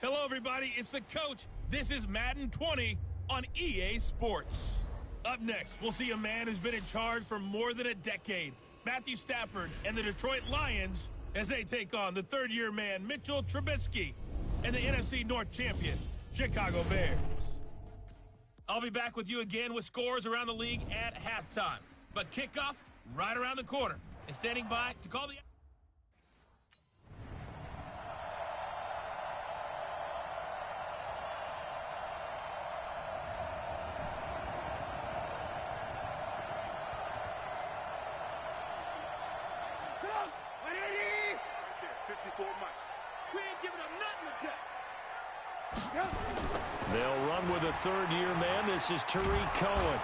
Hello, everybody. It's the coach. This is Madden 20 on EA Sports. Up next, we'll see a man who's been in charge for more than a decade, Matthew Stafford and the Detroit Lions, as they take on the third-year man, Mitchell Trubisky, and the NFC North champion, Chicago Bears. I'll be back with you again with scores around the league at halftime. But kickoff right around the corner. And standing by to call the... They'll run with a third-year man. This is Tariq Cohen.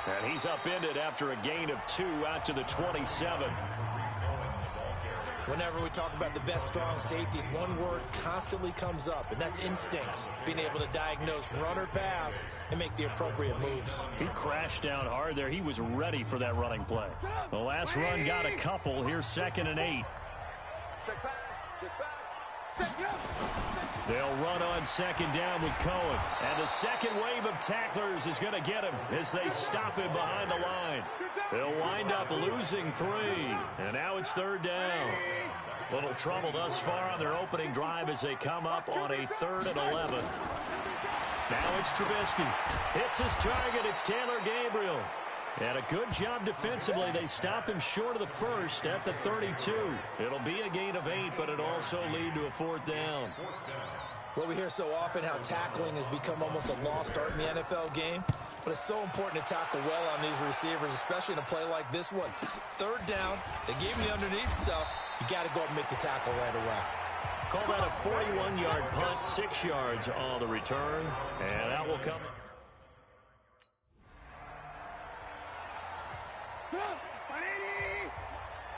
And he's upended after a gain of 2 out to the 27. Whenever we talk about the best strong safeties, one word constantly comes up, and that's instincts. Being able to diagnose run or pass and make the appropriate moves. He crashed down hard there. He was ready for that running play. The last run got a couple. Here's 2nd and 8. Check pass, check pass. They'll run on 2nd down with Cohen. And the second wave of tacklers is going to get him as they stop him behind the line. They'll wind up losing 3. And now it's 3rd down. Little trouble thus far on their opening drive as they come up on a 3rd and 11. Now it's Trubisky. Hits his target. It's Taylor Gabriel. And a good job defensively. They stop him short of the first at the 32. It'll be a gain of 8, but it'll also lead to a 4th down. Well, we hear so often how tackling has become almost a lost art in the NFL game. But it's so important to tackle well on these receivers, especially in a play like this one. 3rd down, they gave him the underneath stuff. You got to go up and make the tackle right away. Call that a 41-yard punt, 6 yards on the return. And that will come...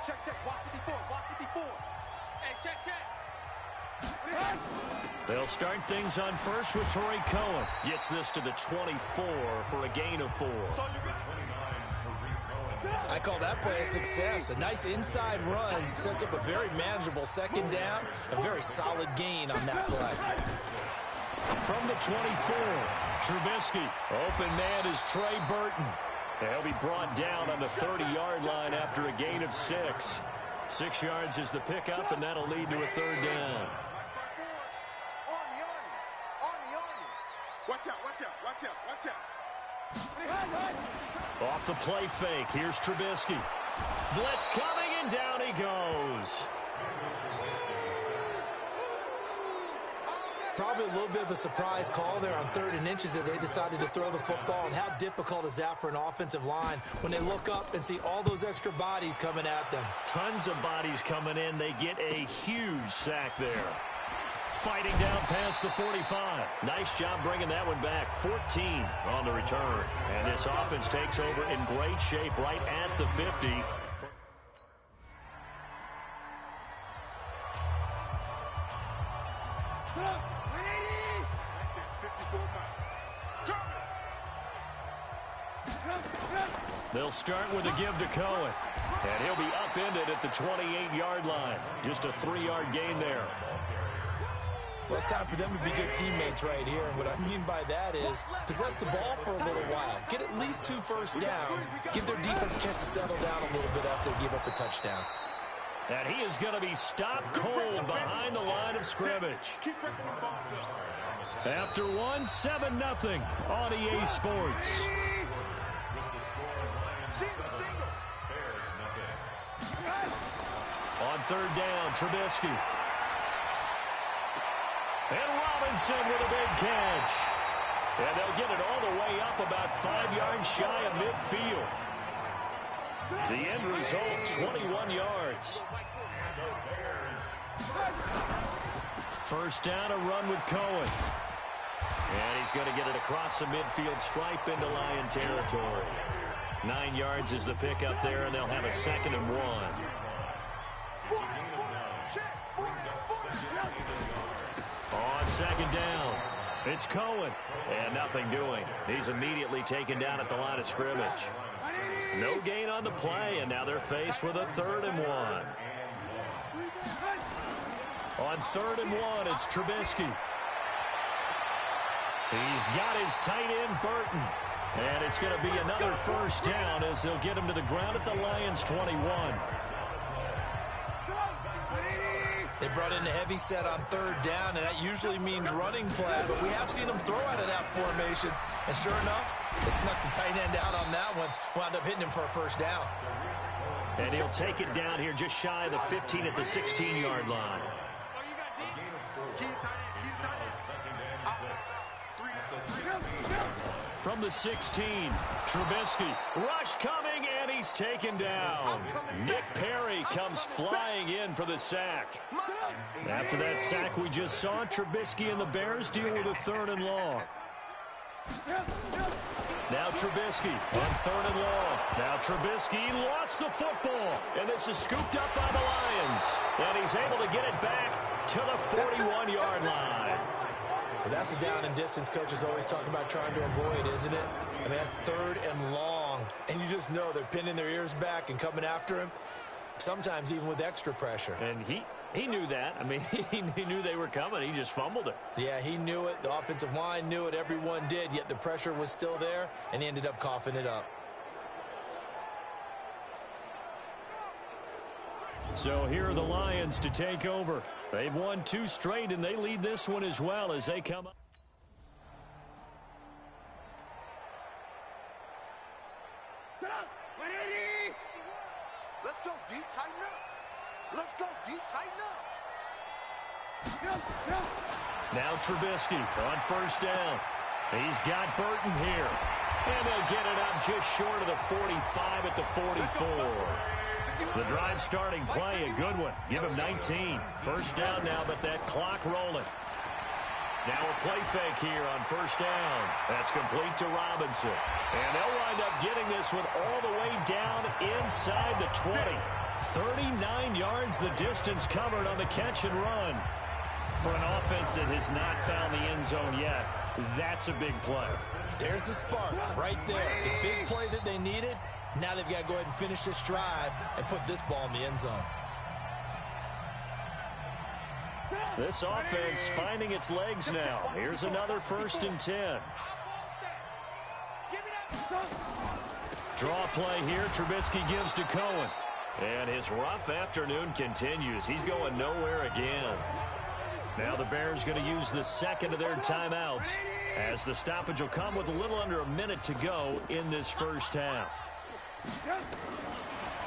Check, check, walk 54, walk 54. Hey, check, check. They'll start things on first with Torrey Cohen. Gets this to the 24 for a gain of 4. I call that play a success. A nice inside run sets up a very manageable 2nd down. A very solid gain on that play. From the 24, Trubisky. Open man is Trey Burton. He'll be brought down on the 30-yard line after a gain of 6. 6 yards is the pickup, and that'll lead to a 3rd down. Watch out, watch out, watch out, watch out. Off the play fake, here's Trubisky. Blitz coming, and down he goes. Probably a little bit of a surprise call there on 3rd and inches that they decided to throw the football. And how difficult is that for an offensive line when they look up and see all those extra bodies coming at them? Tons of bodies coming in. They get a huge sack there. Fighting down past the 45. Nice job bringing that one back. 14 on the return. And this offense takes over in great shape right at the 50. They'll start with a give to Cohen. And he'll be upended at the 28-yard line. Just a 3-yard gain there. Well, it's time for them to be good teammates right here. And what I mean by that is possess the ball for a little while. Get at least 2 first downs. Give their defense a chance to settle down a little bit after they give up a touchdown. And he is going to be stopped cold behind the line of scrimmage. After 7-0 on EA Sports. On 3rd down, Trubisky. And Robinson with a big catch. And they'll get it all the way up about 5 yards shy of midfield. The end result, 21 yards. 1st down, a run with Cohen. And he's going to get it across the midfield stripe into Lion territory. 9 yards is the pickup there, and they'll have a 2nd and 1. On 2nd down, it's Cohen. And nothing doing. He's immediately taken down at the line of scrimmage. No gain on the play, and now they're faced with a 3rd and 1. On 3rd and 1, it's Trubisky. He's got his tight end, Burton. And it's going to be another first down as they'll get him to the ground at the Lions' 21. They brought in a heavy set on third down, and that usually means running play, but we have seen them throw out of that formation. And sure enough, they snuck the tight end out on that one, wound up hitting him for a first down. And he'll take it down here just shy of the 15 at the 16-yard line. From the 16, Trubisky, rush coming, and he's taken down. Nick Perry comes flying in for the sack. After that sack we just saw, Trubisky and the Bears deal with a third and long. Now Trubisky on third and long. Now Trubisky lost the football, and this is scooped up by the Lions. And he's able to get it back to the 41-yard line. Well, that's a down and distance coaches always talk about trying to avoid, isn't it? I mean, that's third and long, and you just know they're pinning their ears back and coming after him, sometimes even with extra pressure. And he knew that. I mean, he knew they were coming. He just fumbled it. Yeah, he knew it. The offensive line knew it. Everyone did, yet the pressure was still there, and he ended up coughing it up. So here are the Lions to take over. They've won 2 straight, and they lead this one as well as they come up. Let's go, D. Tighten up. Let's go, D. Tighten up. Now Trubisky on first down. He's got Burton here. And they'll get it up just short of the 45 at the 44. The drive starting play, a good one. Give him 19. First down now, but that clock rolling. Now a play fake here on first down. That's complete to Robinson. And they'll wind up getting this one all the way down inside the 20. 39 yards the distance covered on the catch and run. For an offense that has not found the end zone yet, that's a big play. There's the spark right there. The big play that they needed. Now they've got to go ahead and finish this drive and put this ball in the end zone. This offense finding its legs now. Here's another 1st and 10. Draw play here. Trubisky gives to Cohen. And his rough afternoon continues. He's going nowhere again. Now the Bears going to use the second of their timeouts as the stoppage will come with a little under a minute to go in this first half.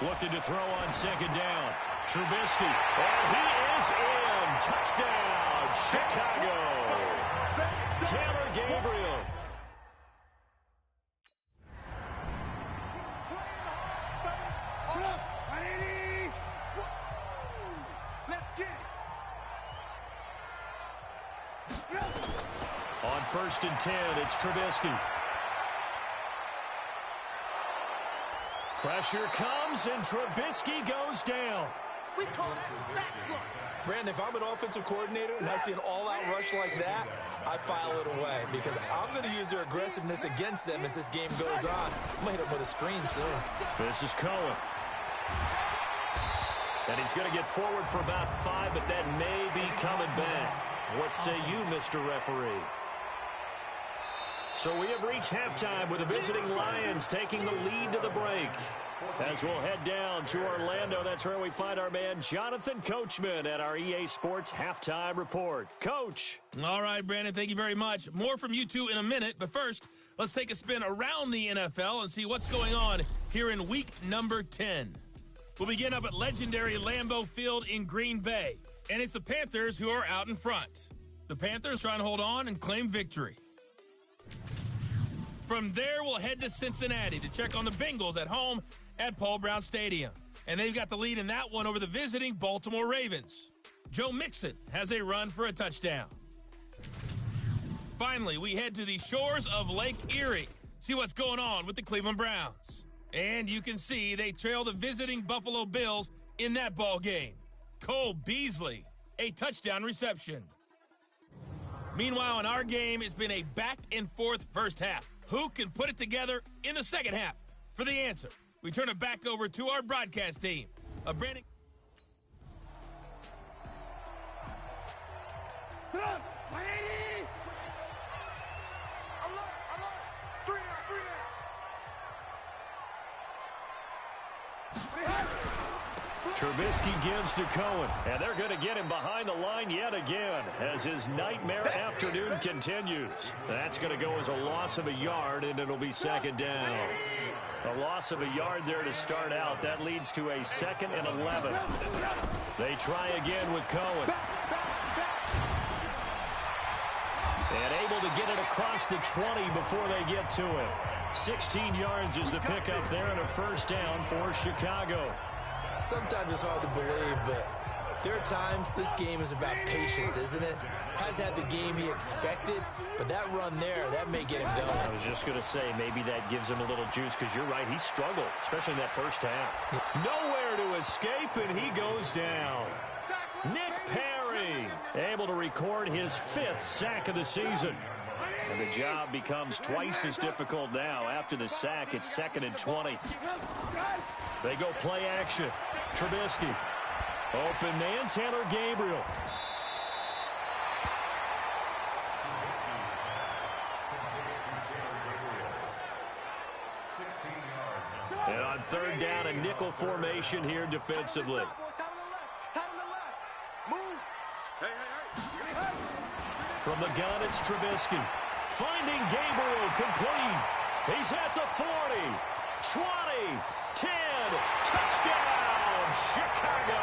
Looking to throw on second down. Trubisky, and he is in. Touchdown, Chicago. Taylor Gabriel. Let's get it. On 1st and 10, it's Trubisky. Pressure comes, and Trubisky goes down. We call that sack block. Brandon, if I'm an offensive coordinator and I see an all-out rush like that, I file it away because I'm going to use their aggressiveness against them as this game goes on. I'm going to hit them with a screen soon. This is Cohen. And he's going to get forward for about 5, but that may be coming back. What say you, Mr. Referee? So we have reached halftime with the visiting Lions taking the lead to the break. As we'll head down to Orlando, that's where we find our man Jonathan Coachman at our EA Sports Halftime Report. Coach. All right, Brandon, thank you very much. More from you two in a minute, but first, let's take a spin around the NFL and see what's going on here in week number 10. We'll begin up at legendary Lambeau Field in Green Bay, and it's the Panthers who are out in front. The Panthers trying to hold on and claim victory. From there, we'll head to Cincinnati to check on the Bengals at home at Paul Brown Stadium. And they've got the lead in that one over the visiting Baltimore Ravens. Joe Mixon has a run for a touchdown. Finally, we head to the shores of Lake Erie, see what's going on with the Cleveland Browns. And you can see they trail the visiting Buffalo Bills in that ball game. Cole Beasley, a touchdown reception. Meanwhile, in our game, it's been a back-and-forth first half. Who can put it together in the second half? For the answer, we turn it back over to our broadcast team. Brandon. Trubisky gives to Cohen, and they're going to get him behind the line yet again as his nightmare afternoon continues. That's going to go as a loss of a yard, and it'll be second down. A loss of a yard there to start out. That leads to a 2nd and 11. They try again with Cohen. And able to get it across the 20 before they get to it. 16 yards is the pickup there and a first down for Chicago. Sometimes it's hard to believe, but there are times this game is about patience, isn't it? Has had the game he expected, but that run there, that may get him going. I was just going to say, maybe that gives him a little juice, because you're right, he struggled, especially in that first half. Nowhere to escape, and he goes down. Nick Perry able to record his 5th sack of the season. And the job becomes twice as difficult now. After the sack, it's 2nd and 20. They go play action. Trubisky. Open man, Taylor Gabriel. And on 3rd down, a nickel formation here defensively. From the gun, it's Trubisky. Finding Gabriel, complete. He's at the 40, 20, 10, touchdown, Chicago.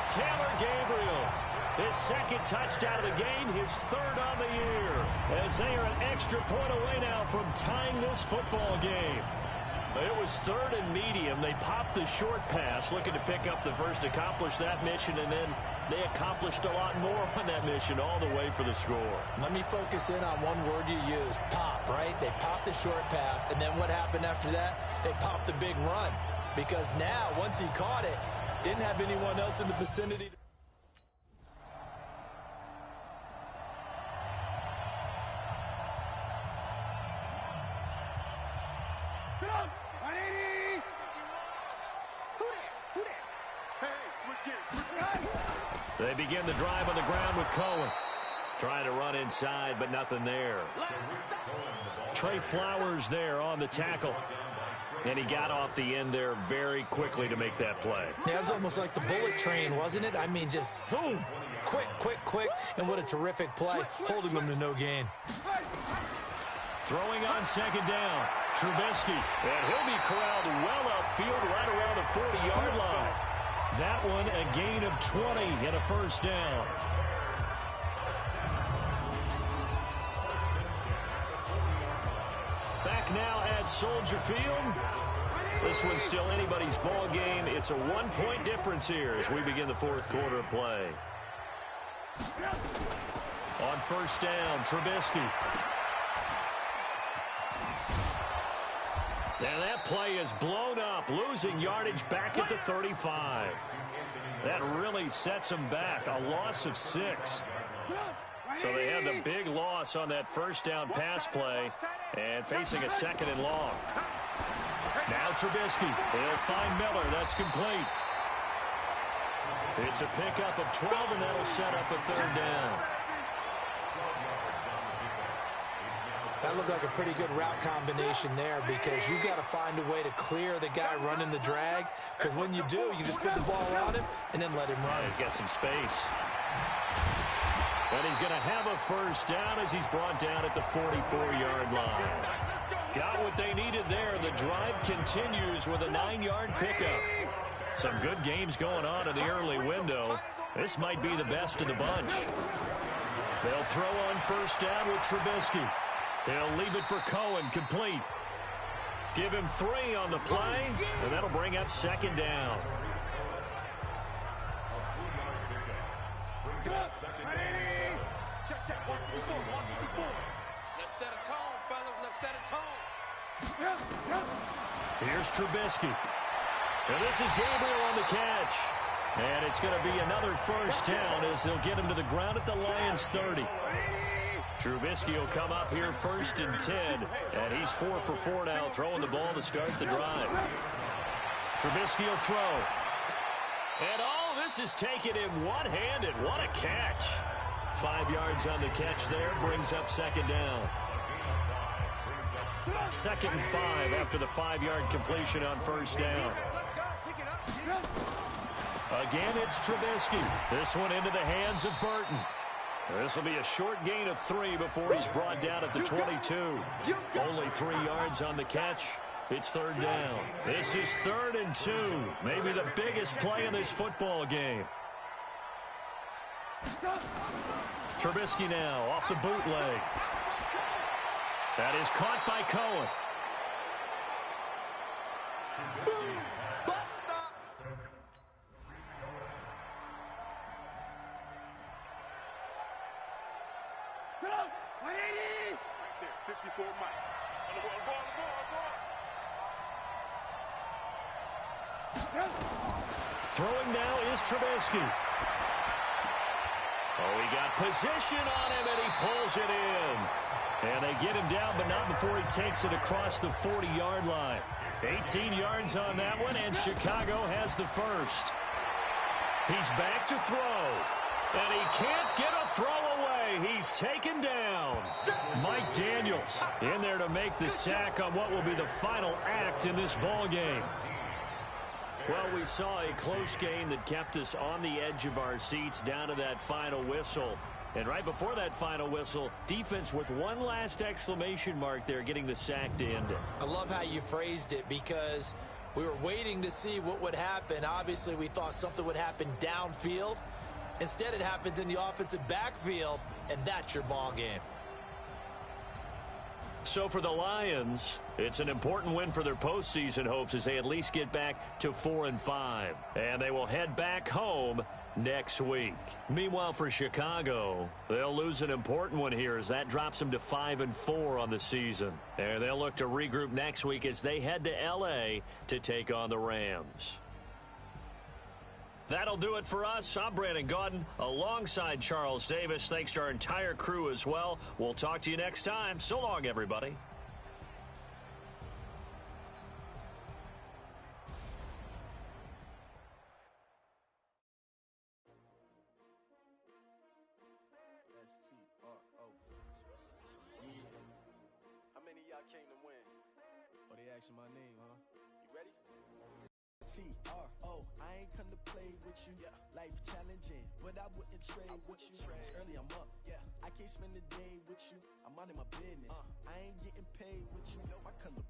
Taylor Gabriel, his 2nd touchdown of the game, his 3rd on the year, as they are an extra point away now from tying this football game. It was 3rd and medium. They popped the short pass, looking to pick up the first, accomplish that mission, and then they accomplished a lot more on that mission all the way for the score. Let me focus in on one word you used, pop, right? They popped the short pass, and then what happened after that? They popped the big run. Because now, once he caught it, didn't have anyone else in the vicinity. They begin the drive on the ground with Cohen. Trying to run inside, but nothing there. Trey Flowers there on the tackle. And he got off the end there very quickly to make that play. Yeah, it was almost like the bullet train, wasn't it? I mean, just zoom. Quick, quick, quick. And what a terrific play, holding them to no gain. Throwing on 2nd down, Trubisky. And he'll be corralled well upfield right around the 40-yard line. That one a gain of 20 and a first down. Back now at Soldier Field. This one's still anybody's ball game. It's a 1-point difference here as we begin the 4th quarter of play. On 1st down, Trubisky. And that play is blown up, losing yardage back at the 35. That really sets them back, a loss of 6. So they had the big loss on that 1st down pass play and facing a 2nd and long. Now Trubisky, he'll find Miller, that's complete. It's a pickup of 12, and that'll set up a 3rd down. That looked like a pretty good route combination there, because you've got to find a way to clear the guy running the drag, because when you do, you just put the ball on him and then let him run. He's got some space. And he's going to have a first down as he's brought down at the 44-yard line. Got what they needed there. The drive continues with a 9-yard pickup. Some good games going on in the early window. This might be the best of the bunch. They'll throw on first down with Trubisky. He'll leave it for Cohen, complete. Give him 3 on the play, and that'll bring up 2nd down. Let's set a tone, fellas. Let's set a tone. Here's Trubisky. And this is Gabriel on the catch. And it's going to be another first down as they'll get him to the ground at the Lions' 30. Trubisky will come up here 1st and 10, and he's 4 for 4 now, throwing the ball to start the drive. Trubisky will throw. And all this is taken in one-handed. What a catch. 5 yards on the catch there, brings up 2nd down. 2nd and 5 after the 5-yard completion on first down. Again, it's Trubisky. This one into the hands of Burton. This will be a short gain of 3 before he's brought down at the 22. Only 3 yards on the catch. It's third down. This is 3rd and 2. Maybe the biggest play in this football game. Trubisky now off the bootleg. That is caught by Cohen. Throwing now is Trubisky. Oh, he got position on him, and he pulls it in. And they get him down, but not before he takes it across the 40-yard line. 18 yards on that one, and Chicago has the first. He's back to throw, and he can't get a throw away. He's taken down. Mike Daniels in there to make the sack on what will be the final act in this ball game. Well, we saw a close game that kept us on the edge of our seats down to that final whistle. And right before that final whistle, defense with one last exclamation mark there, getting the sack to end it. I love how you phrased it, because we were waiting to see what would happen. Obviously, we thought something would happen downfield. Instead, it happens in the offensive backfield, and that's your ball game. So for the Lions, it's an important win for their postseason hopes as they at least get back to 4-5. And they will head back home next week. Meanwhile, for Chicago, they'll lose an important one here as that drops them to 5-4 on the season. And they'll look to regroup next week as they head to L.A. to take on the Rams. That'll do it for us. I'm Brandon Gaudin alongside Charles Davis. Thanks to our entire crew as well. We'll talk to you next time. So long, everybody. How many of y'all came to win? Oh, they asking my name, huh? You ready? T-R-O, I ain't come to play with you. Life challenging, but I wouldn't trade with you. It's early, I'm up. I can't spend the day with you. I'm minding my business. I ain't getting paid with you. My color